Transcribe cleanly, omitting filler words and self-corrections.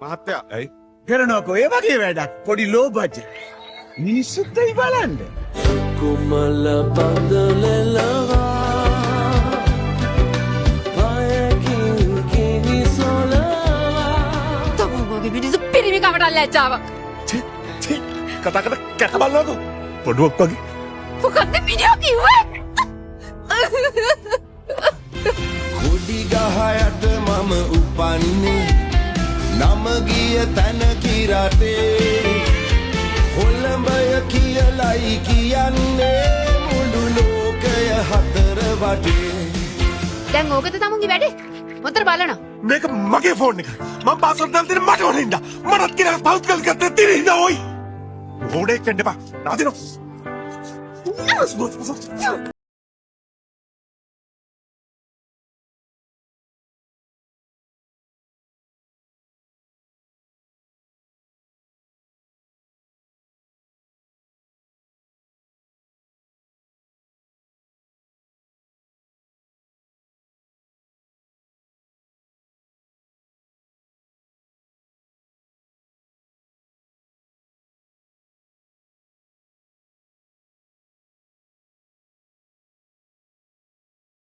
මහත්තයා ඇයි කරනකො ඒ වගේ වැඩක් පොඩි ලෝ බජ මිනිස්සුත්තයි බලන්ඩ කුමල බඳලෙලවා පයකින් කිනිසොලවා තමගේ මිනිසු පිරිමිකමට ලැජ්ජාව කතා කර කැටබල්ලකෝ පොඩුවක් වගේ මොකක්ද මිනිියෝ කිව්වේ කුඩි ගහයට මම උපන්නේ නමගිය තැන කිරටේ කොළඹය කියලයි කියන්නේ මුළු ලෝකය හතර වටේ දැන් ඕකද තමුන්ගේ වැඩේ මොතර බලනවා මේක මගේ ෆෝන් එක මම පාස්වර්ඩ් දාලා දෙන්න මට ඕනෙ ඉඳා මටත් කියලා පවුත් කල් ගත්තේ තිරේ ඉඳා ඔයි ඕඩේ කන්න බා නාදිනෝ